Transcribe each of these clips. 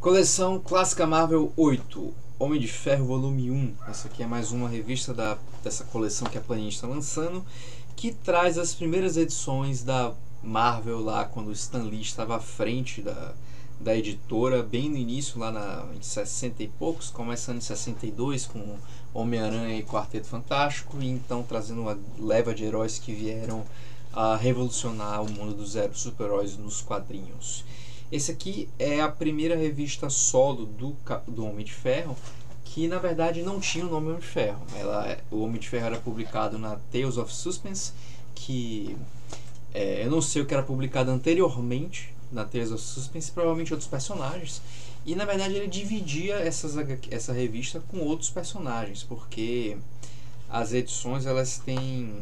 Coleção Clássica Marvel 8, Homem de Ferro Volume 1. Essa aqui é mais uma revista dessa coleção que a Panini está lançando, que traz as primeiras edições da Marvel lá quando o Stan Lee estava à frente da editora, bem no início, lá em 60 e poucos, começando em 62 com Homem-Aranha e Quarteto Fantástico, e então trazendo uma leva de heróis que vieram a revolucionar o mundo dos super-heróis nos quadrinhos. Esse aqui é a primeira revista solo do Homem de Ferro, que na verdade não tinha o nome Homem de Ferro. O Homem de Ferro era publicado na Tales of Suspense, que eu não sei o que era publicado anteriormente na Tales of Suspense, provavelmente outros personagens. E na verdade ele dividia essa revista com outros personagens, porque as edições elas têm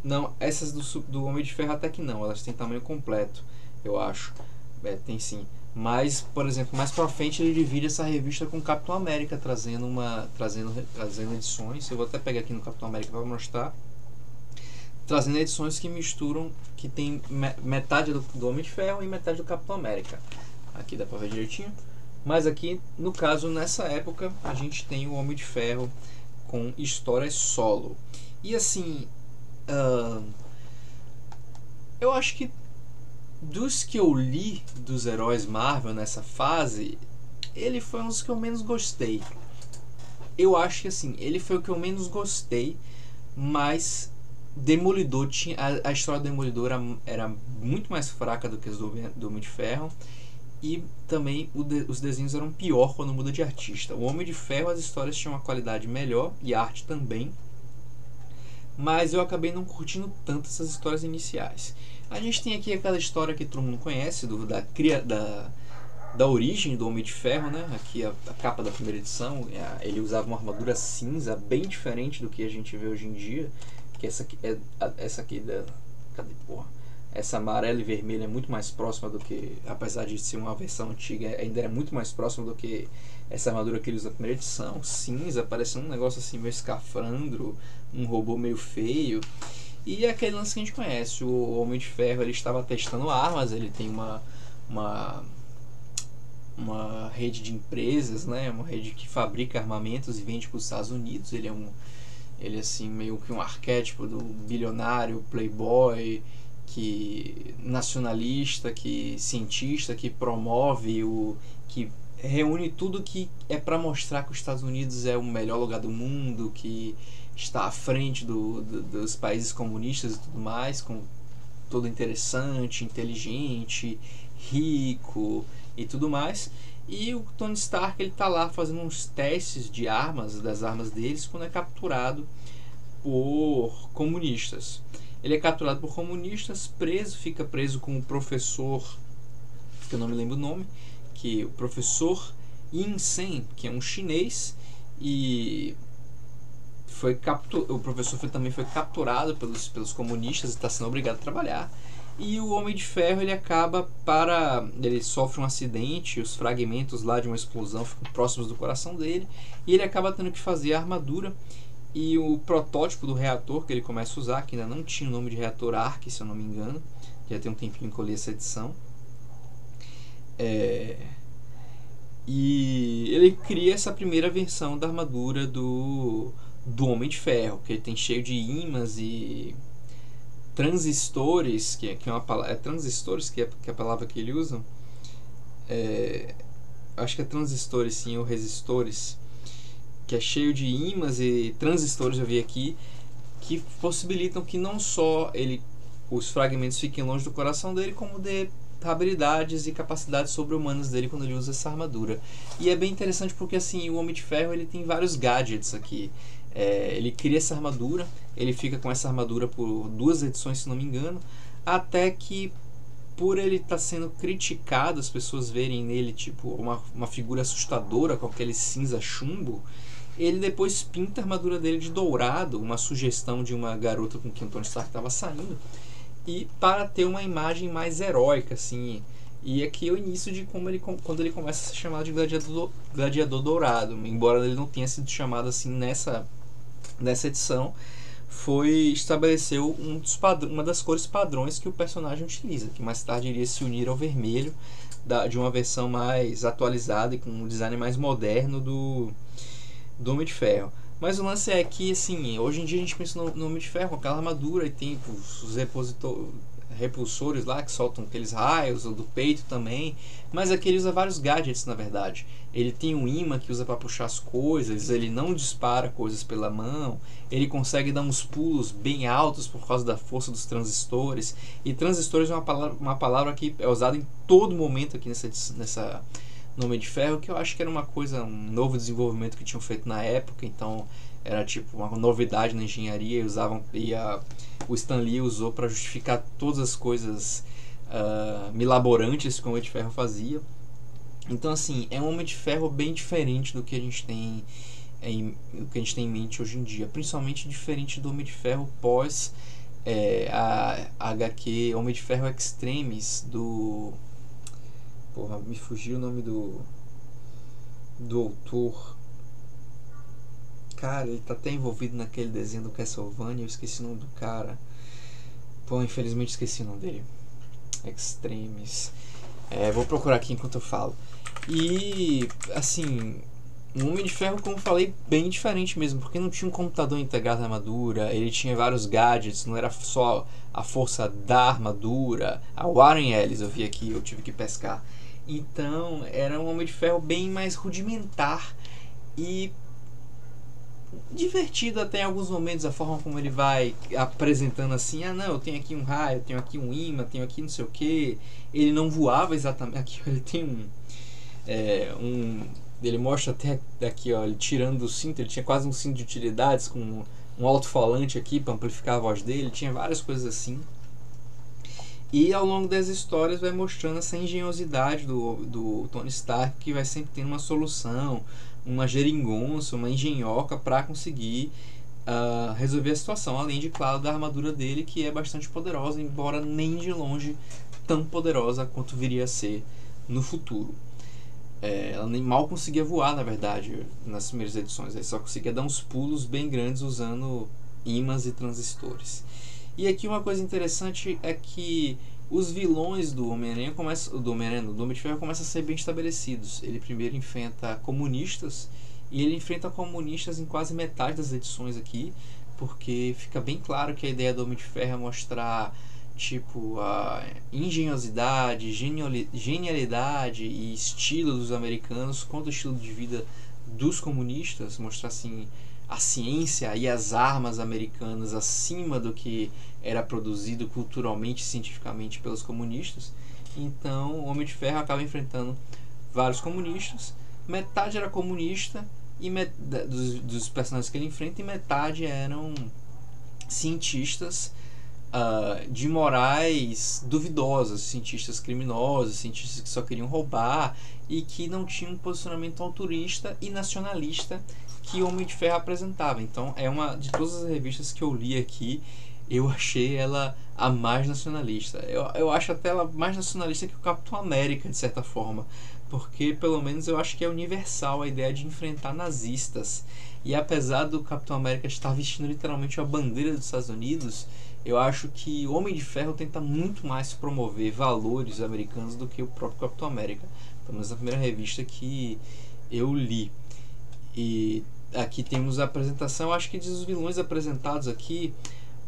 não, essas do Homem de Ferro até que não, elas têm tamanho completo, eu acho. Tem sim. Mas, por exemplo, mais pra frente ele divide essa revista com Capitão América, trazendo edições. Eu vou até pegar aqui no Capitão América para mostrar. Trazendo edições que misturam, que tem metade do Homem de Ferro e metade do Capitão América. Aqui dá pra ver direitinho. Mas aqui, no caso, nessa época, a gente tem o Homem de Ferro com histórias solo. E assim, eu acho que dos que eu li dos heróis Marvel nessa fase, ele foi um dos que eu menos gostei. Eu acho que assim, ele foi o que eu menos gostei, mas Demolidor tinha a história do Demolidor era muito mais fraca do que as do Homem de Ferro, e também os desenhos eram pior quando muda de artista. O Homem de Ferro, as histórias tinham uma qualidade melhor e a arte também, mas eu acabei não curtindo tanto essas histórias iniciais. A gente tem aqui aquela história que todo mundo conhece da origem do Homem de Ferro, né? Aqui a capa da primeira edição, ele usava uma armadura cinza bem diferente do que a gente vê hoje em dia, que essa aqui cadê, porra? Essa amarela e vermelha é muito mais próxima do que, apesar de ser uma versão antiga, ainda é muito mais próxima do que essa armadura que ele usa na primeira edição. Cinza, parecendo um negócio assim meio escafandro, um robô meio feio. E é aquele lance que a gente conhece, o Homem de Ferro ele estava testando armas, ele tem uma rede de empresas, né? Uma rede que fabrica armamentos e vende para os Estados Unidos. Ele é assim meio que um arquétipo do bilionário, playboy, que nacionalista, que cientista, que promove que reúne tudo que é para mostrar que os Estados Unidos é o melhor lugar do mundo, que está à frente dos países comunistas e tudo mais, com todo interessante, inteligente, rico e tudo mais. E o Tony Stark ele tá lá fazendo uns testes de armas, das armas deles, quando é capturado por comunistas. Ele é capturado por comunistas, fica preso com o professor, que eu não me lembro o nome, que o professor Yin Sen, que é um chinês, e o professor também foi capturado pelos comunistas e está sendo obrigado a trabalhar. E o Homem de Ferro ele sofre um acidente, os fragmentos lá de uma explosão ficam próximos do coração dele, e ele acaba tendo que fazer a armadura. E o protótipo do reator que ele começa a usar, que ainda não tinha o nome de reator Ark, se eu não me engano, já tem um tempinho que eu li essa edição, e ele cria essa primeira versão da armadura do Homem de Ferro, que ele tem cheio de ímãs e transistores, que é uma palavra, transistores que é a palavra que ele usa, acho que é transistores sim, ou resistores, que é cheio de ímãs e transistores, eu vi aqui, que possibilitam que não só os fragmentos fiquem longe do coração dele, como dê habilidades e capacidades sobre-humanas dele quando ele usa essa armadura. E é bem interessante porque assim, o Homem de Ferro ele tem vários gadgets aqui. Ele cria essa armadura, ele fica com essa armadura por 2 edições, se não me engano, até que, por ele estar sendo criticado, as pessoas verem nele tipo uma figura assustadora com aquele cinza chumbo, ele depois pinta a armadura dele de dourado, uma sugestão de uma garota com quem o Tony Stark estava saindo, e para ter uma imagem mais heróica, assim. E aqui é o início de quando ele começa a ser chamado de gladiador dourado, embora ele não tenha sido chamado assim nessa edição. Estabeleceu uma das cores padrões que o personagem utiliza, que mais tarde iria se unir ao vermelho de uma versão mais atualizada e com um design mais moderno do Homem de Ferro. Mas o lance é que, assim, hoje em dia a gente pensa no Homem de Ferro com aquela armadura e tem os repulsores lá que soltam aqueles raios, ou do peito também, mas aqui ele usa vários gadgets, na verdade. Ele tem um imã que usa para puxar as coisas, ele não dispara coisas pela mão, ele consegue dar uns pulos bem altos por causa da força dos transistores, e transistores é uma palavra que é usada em todo momento aqui nessa no Homem de Ferro, que eu acho que era uma coisa, um novo desenvolvimento que tinham feito na época, então era tipo uma novidade na engenharia, o Stan Lee usou para justificar todas as coisas milaborantes que o Homem de Ferro fazia. Então, assim, é um Homem de Ferro bem diferente do que a gente tem em mente hoje em dia, principalmente diferente do Homem de Ferro pós a HQ Homem de Ferro Extremis do... Porra, me fugiu o nome do autor. Cara, ele tá até envolvido naquele desenho do Castlevania, eu esqueci o nome do cara. Pô, infelizmente esqueci o nome dele. Extremis. Vou procurar aqui enquanto eu falo. E, assim, o Homem de Ferro, como eu falei, bem diferente mesmo, porque não tinha um computador integrado na armadura, ele tinha vários gadgets, não era só a força da armadura. A Warren Ellis eu vi aqui, eu tive que pescar. Então, era um Homem de Ferro bem mais rudimentar e divertido até em alguns momentos, a forma como ele vai apresentando assim, não, eu tenho aqui um raio, eu tenho aqui um imã, tenho aqui não sei o que. Ele não voava exatamente, aqui ele tem ele mostra até aqui, ó, ele tirando o cinto, ele tinha quase um cinto de utilidades com um alto-falante aqui para amplificar a voz dele, tinha várias coisas assim. E ao longo das histórias vai mostrando essa engenhosidade do Tony Stark, que vai sempre tendo uma solução, uma geringonça, uma engenhoca para conseguir resolver a situação. Além de, claro, da armadura dele, que é bastante poderosa, embora nem de longe tão poderosa quanto viria a ser no futuro. Ela nem mal conseguia voar, na verdade, nas primeiras edições. Ele só conseguia dar uns pulos bem grandes usando ímãs e transistores. E aqui uma coisa interessante é que os vilões do Homem-Aranha do Homem de Ferro começam a ser bem estabelecidos. Ele primeiro enfrenta comunistas, e ele enfrenta comunistas em quase metade das edições aqui, porque fica bem claro que a ideia do Homem de Ferro é mostrar tipo a engenhosidade, genialidade e estilo dos americanos contra o estilo de vida dos comunistas, mostrar assim a ciência e as armas americanas acima do que era produzido culturalmente e cientificamente pelos comunistas. Então o Homem de Ferro acaba enfrentando vários comunistas, metade era comunista e dos personagens que ele enfrenta, e metade eram cientistas de morais duvidosas, cientistas criminosos, cientistas que só queriam roubar e que não tinham um posicionamento autorista e nacionalista que o Homem de Ferro apresentava. Então é uma de todas as revistas que eu li aqui, eu achei ela a mais nacionalista. Eu acho até ela mais nacionalista que o Capitão América, de certa forma, porque pelo menos eu acho que é universal a ideia de enfrentar nazistas. E apesar do Capitão América estar vestindo literalmente a bandeira dos Estados Unidos, eu acho que o Homem de Ferro tenta muito mais promover valores americanos do que o próprio Capitão América, pelo menos na primeira revista que eu li. E aqui temos a apresentação, acho que dos vilões apresentados aqui,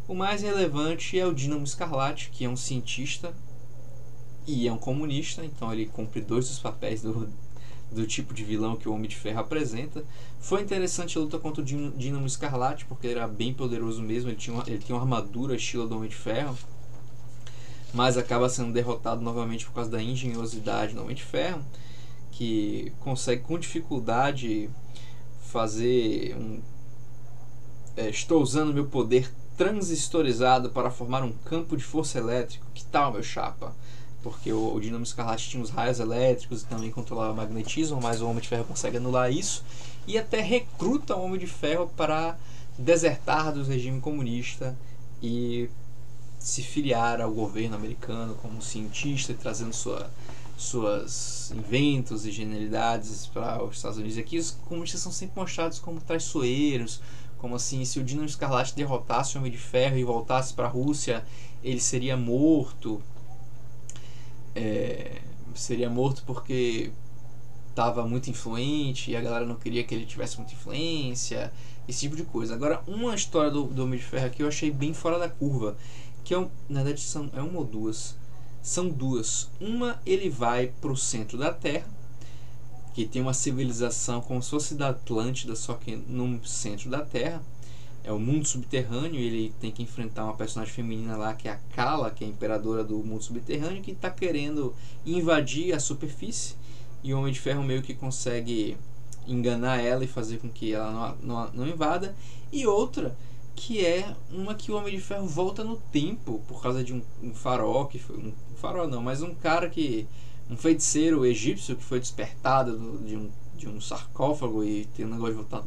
o mais relevante é o Dínamo Escarlate, que é um cientista e é um comunista, então ele cumpre dois dos papéis do tipo de vilão que o Homem de Ferro apresenta. Foi interessante a luta contra o Dínamo Escarlate, porque ele era bem poderoso mesmo, ele tinha uma armadura estilo do Homem de Ferro, mas acaba sendo derrotado novamente por causa da engenhosidade do Homem de Ferro, que consegue com dificuldade fazer estou usando meu poder transistorizado para formar um campo de força elétrico. Que tal, meu chapa? Porque o Dínamo Escarlate tinha os raios elétricos e também controlava o magnetismo, mas o Homem de Ferro consegue anular isso e até recruta o Homem de Ferro para desertar do regime comunista e se filiar ao governo americano como cientista e trazendo suas inventos e genialidades para os Estados Unidos. E aqui os comunistas são sempre mostrados como traiçoeiros, como assim, se o Dínamo Escarlate derrotasse o Homem de Ferro e voltasse para a Rússia, ele seria morto. seria morto porque estava muito influente e a galera não queria que ele tivesse muita influência, esse tipo de coisa. Agora, uma história do Homem de Ferro aqui eu achei bem fora da curva, que na verdade é uma ou duas. São duas. Uma, ele vai pro centro da Terra, que tem uma civilização como se fosse da Atlântida, só que no centro da Terra. É o mundo subterrâneo, e ele tem que enfrentar uma personagem feminina lá, que é a Kala, que é a imperadora do mundo subterrâneo, que está querendo invadir a superfície, e o Homem de Ferro meio que consegue enganar ela e fazer com que ela não invada. E outra, que é uma que o Homem de Ferro volta no tempo por causa de um faraó, que foi um faraó não, mas um cara um feiticeiro egípcio que foi despertado de um sarcófago e tem um negócio de voltar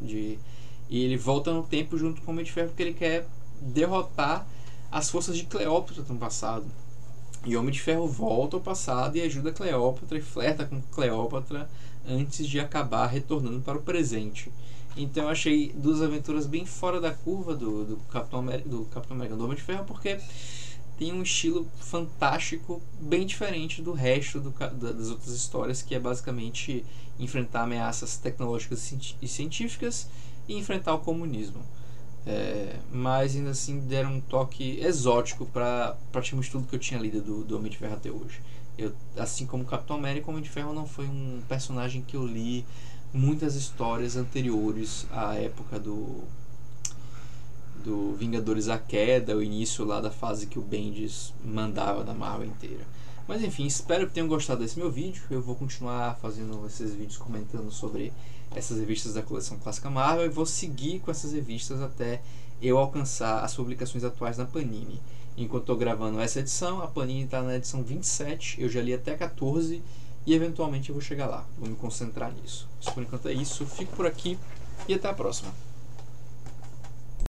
e ele volta no tempo junto com o Homem de Ferro porque ele quer derrotar as forças de Cleópatra no passado. E o Homem de Ferro volta ao passado e ajuda Cleópatra e flerta com Cleópatra antes de acabar retornando para o presente. Então eu achei duas aventuras bem fora da curva do Capitão América, do Homem de Ferro, porque tem um estilo fantástico, bem diferente do resto das outras histórias, que é basicamente enfrentar ameaças tecnológicas e científicas e enfrentar o comunismo. Mas ainda assim deram um toque exótico para praticamente tudo que eu tinha lido do Homem de Ferro até hoje. Assim como Capitão América, o Homem de Ferro não foi um personagem que eu li muitas histórias anteriores à época do Vingadores à Queda, o início lá da fase que o Bendis mandava da Marvel inteira. Mas enfim, espero que tenham gostado desse meu vídeo. Eu vou continuar fazendo esses vídeos comentando sobre essas revistas da coleção clássica Marvel e vou seguir com essas revistas até eu alcançar as publicações atuais na Panini. Enquanto estou gravando essa edição, a Panini está na edição 27, eu já li até 14 e eventualmente eu vou chegar lá. Vou me concentrar nisso. Mas por enquanto é isso, fico por aqui e até a próxima.